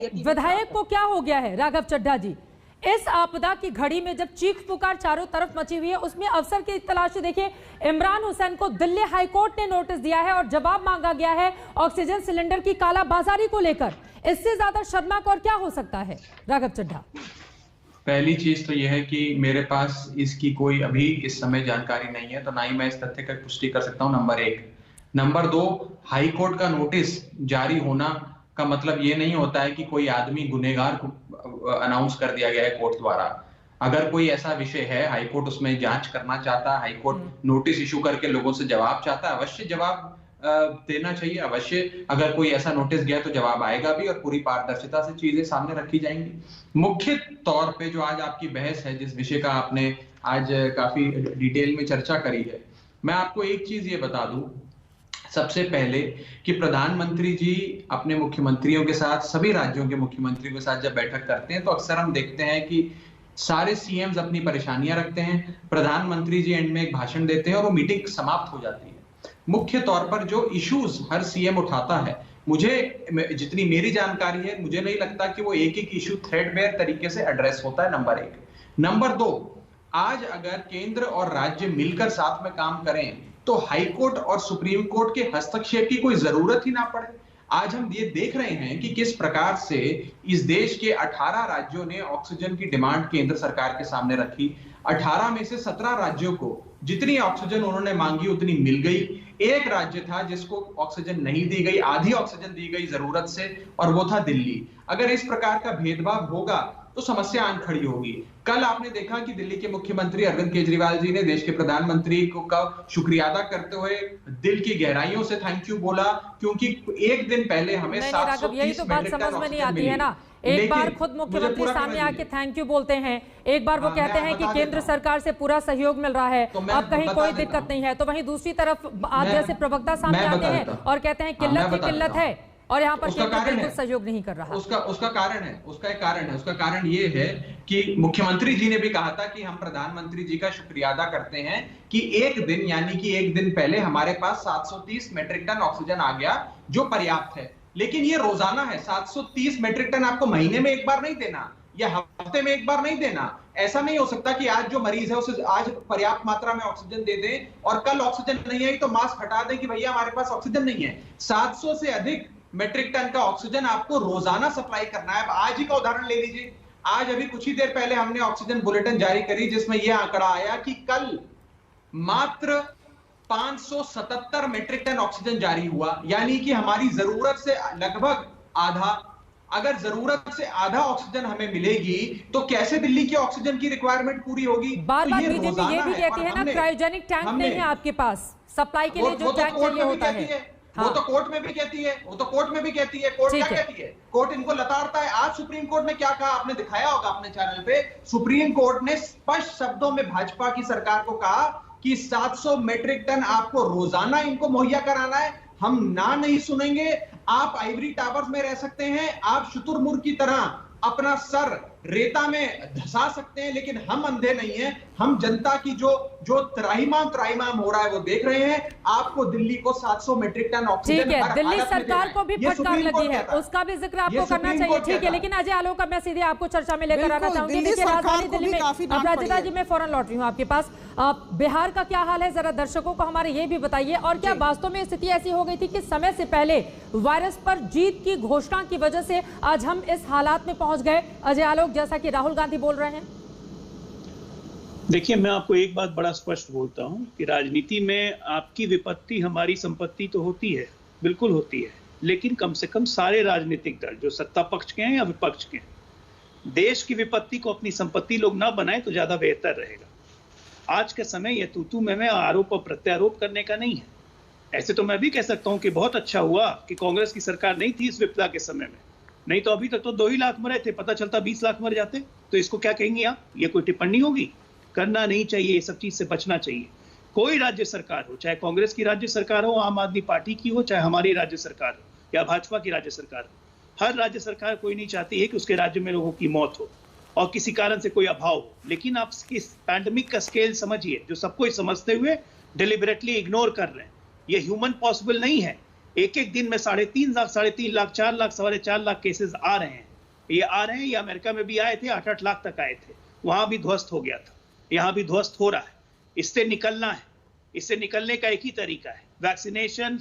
विधायक को क्या हो गया है राघव चड्ढा जी? इस आपदा की घड़ी में जब चीख पुकार चारों तरफ मची हुई है, उसमें अफसर की तलाशी देखिए। इमरान हुसैन को दिल्ली हाईकोर्ट ने नोटिस दिया है और जवाब मांगा गया है ऑक्सीजन सिलेंडर की कालाबाजारी को लेकर। इससे ज्यादा शर्मनाक और क्या हो सकता है राघव चड्ढा? पहली चीज तो यह है कि मेरे पास इसकी कोई अभी इस समय जानकारी नहीं है, तो ना ही मैं इस तथ्य की पुष्टि कर सकता हूं, नंबर एक। नंबर दो, हाईकोर्ट का नोटिस जारी होना का मतलब ये नहीं होता है कि कोई आदमी गुनहगार को अनाउंस कर दिया गया है कोर्ट द्वारा। अगर कोई ऐसा विषय है, हाईकोर्ट उसमें जांच करना चाहता है, हाईकोर्ट नोटिस इशू करके लोगों से जवाब चाहता है, अवश्य जवाब देना चाहिए। अवश्य अगर कोई ऐसा नोटिस गया तो जवाब आएगा भी और पूरी पारदर्शिता से चीजें सामने रखी जाएंगी। मुख्य तौर पे जो आज आपकी बहस है, जिस विषय का आपने आज काफी डिटेल में चर्चा करी है, मैं आपको एक चीज ये बता दूं सबसे पहले कि प्रधानमंत्री जी अपने मुख्यमंत्रियों के साथ, सभी राज्यों के मुख्यमंत्रियों के साथ जब बैठक करते हैं तो अक्सर हम देखते हैं कि सारे सीएम्स अपनी परेशानियां रखते हैं, प्रधानमंत्री जी एंड में एक भाषण देते हैं और वो मीटिंग समाप्त हो जाती है। मुख्य तौर पर जो इश्यूज हर सीएम उठाता है, मुझे जितनी मेरी जानकारी है, मुझे नहीं लगता कि वो एक एक इश्यू थ्रेडबेयर तरीके से एड्रेस होता है, नंबर एक। नंबर दो, आज अगर केंद्र और राज्य मिलकर साथ में काम करें तो हाईकोर्ट और सुप्रीम कोर्ट के हस्तक्षेप की कोई जरूरत ही ना पड़े। आज हम ये देख रहे हैं कि किस प्रकार से इस देश के 18 राज्यों ने ऑक्सीजन की डिमांड केंद्र सरकार के सामने रखी। 18 में से 17 राज्यों को जितनी ऑक्सीजन उन्होंने मांगी उतनी मिल गई। एक राज्य था जिसको ऑक्सीजन नहीं दी गई, आधी ऑक्सीजन दी गई जरूरत से, और वो था दिल्ली। अगर इस प्रकार का भेदभाव होगा तो समस्या आन खड़ी होगी। कल आपने देखा कि दिल्ली के मुख्यमंत्री अरविंद केजरीवाल जी ने देश के प्रधानमंत्री को का शुक्रिया अदा करते हुए दिल की गहराइयों से थैंक यू बोला, क्योंकि एक दिन पहले हमें 730 तो बात समझ में नहीं आती है ना। एक बार खुद मुख्यमंत्री सामने आके थैंक यू बोलते हैं, एक बार वो कहते हैं कि केंद्र सरकार से पूरा सहयोग मिल रहा है, अब कहीं कोई दिक्कत नहीं है, तो वहीं दूसरी तरफ आप जैसे प्रवक्ता सामने आते हैं और कहते हैं किल्लत ही किल्लत है और यहाँ पर केंद्र सहयोग नहीं कर रहा। उसका कारण ये है कि मुख्यमंत्री जी ने भी कहा था कि हम प्रधानमंत्री जी का शुक्रिया अदा करते हैं कि एक दिन, यानी कि एक दिन पहले हमारे पास 730 मेट्रिक टन ऑक्सीजन आ गया, जो पर्याप्त है। लेकिन ये रोजाना है, 730 मेट्रिक टन आपको महीने में एक बार नहीं देना या हफ्ते में एक बार नहीं देना। ऐसा नहीं हो सकता कि आज जो मरीज है उसे आज पर्याप्त मात्रा में ऑक्सीजन दे दें और कल ऑक्सीजन नहीं आई तो मास्क हटा दें कि भैया हमारे पास ऑक्सीजन नहीं है। 700 से अधिक मेट्रिक टन का ऑक्सीजन आपको रोजाना सप्लाई करना है। अब आज ही का उदाहरण ले लीजिए, आज अभी कुछ ही देर पहले हमने ऑक्सीजन बुलेटिन जारी करी जिसमें यह आंकड़ा आया कि कल मात्र 577 मेट्रिक टन ऑक्सीजन जारी हुआ, यानी कि हमारी जरूरत से लगभग आधा। अगर जरूरत से आधा ऑक्सीजन हमें मिलेगी तो कैसे दिल्ली की ऑक्सीजन की रिक्वायरमेंट पूरी होगी? बार बार बीजेपी ये भी कहती है ना, क्रायोजेनिक टैंक नहीं है आपके पास सप्लाई के लिए, जो टैंक चाहिए होता है। हाँ। वो तो कोर्ट में भी कहती है, कोर्ट क्या कहती है? कोर्ट इनको लताड़ता है। आज सुप्रीम कोर्ट ने क्या कहा, आपने दिखाया होगा अपने चैनल पे। सुप्रीम कोर्ट ने स्पष्ट शब्दों में भाजपा की सरकार को कहा कि 700 मेट्रिक टन आपको रोजाना इनको मुहैया कराना है। हम ना नहीं सुनेंगे। आप आइवरी टावर्स में रह सकते हैं, आप शुतुरमुर्ग की तरह अपना सर रेता में धसा सकते हैं, लेकिन हम अंधे नहीं हैं। हम जनता की जो त्राहिमाम हो रहा है वो देख रहे हैं। आपको दिल्ली को 700 मेट्रिक टन ऑक्सीजन, ठीक है, दिल्ली सरकार को भी फटकार लगी है, उसका भी जिक्र आपको करना चाहिए, ठीक है। लेकिन अजय आलोक, मैं सीधे आपको चर्चा में लेकर आना चाहूंगी। देखिए, राजधानी दिल्ली में अपराजिता जी, मैं फौरन लौट रही हूँ आपके पास। बिहार का क्या हाल है, जरा दर्शकों को हमारे ये भी बताइए। और क्या वास्तव में स्थिति ऐसी हो गई थी कि समय से पहले वायरस पर जीत की घोषणा की वजह से आज हम इस हालात में पहुंच गए, अजय आलोक, जैसा कि राहुल गांधी बोल रहे हैं? देखिए, मैं आपको एक बात बड़ा स्पष्ट बोलता हूं कि राजनीति में आपकी विपत्ति हमारी संपत्ति तो होती है, बिल्कुल होती है, लेकिन कम से कम सारे राजनीतिक दल, जो सत्ता पक्ष के हैं या विपक्ष के हैं, देश की विपत्ति को अपनी संपत्ति लोग ना बनाए तो ज्यादा बेहतर रहेगा। आज के समय यह तू में आरोप और प्रत्यारोप करने का नहीं है। ऐसे तो मैं भी कह सकता हूं कि बहुत अच्छा हुआ कि कांग्रेस की सरकार नहीं थी इस विपदा के समय में, नहीं तो अभी तक तो 2 ही लाख मरे थे, पता चलता 20 लाख मर जाते। तो इसको क्या कहेंगे आप? ये कोई टिप्पणी होगी? करना नहीं चाहिए, ये सब चीज से बचना चाहिए। कोई राज्य सरकार हो, चाहे कांग्रेस की राज्य सरकार हो, आम आदमी पार्टी की हो, चाहे हमारी राज्य सरकार हो या भाजपा की राज्य सरकार हो, हर राज्य सरकार कोई नहीं चाहती है कि उसके राज्य में लोगों की मौत हो और किसी कारण से कोई अभाव हो। लेकिन आप इस पैंडेमिक का स्केल समझिए, जो सबको समझते हुए डिलिबरेटली इग्नोर कर रहे हैं। ये ह्यूमन पॉसिबल नहीं है। एक एक दिन में 3.5 लाख, 4 लाख, 4.5 लाख केसेस आ रहे हैं। ये आ रहे हैं, ये अमेरिका में भी आए थे, 8-8 लाख तक आए थे, वहां भी ध्वस्त हो गया था, यहाँ भी ध्वस्त हो रहा है। इससे निकलना है, इससे निकलने का एक ही तरीका है, वैक्सीनेशन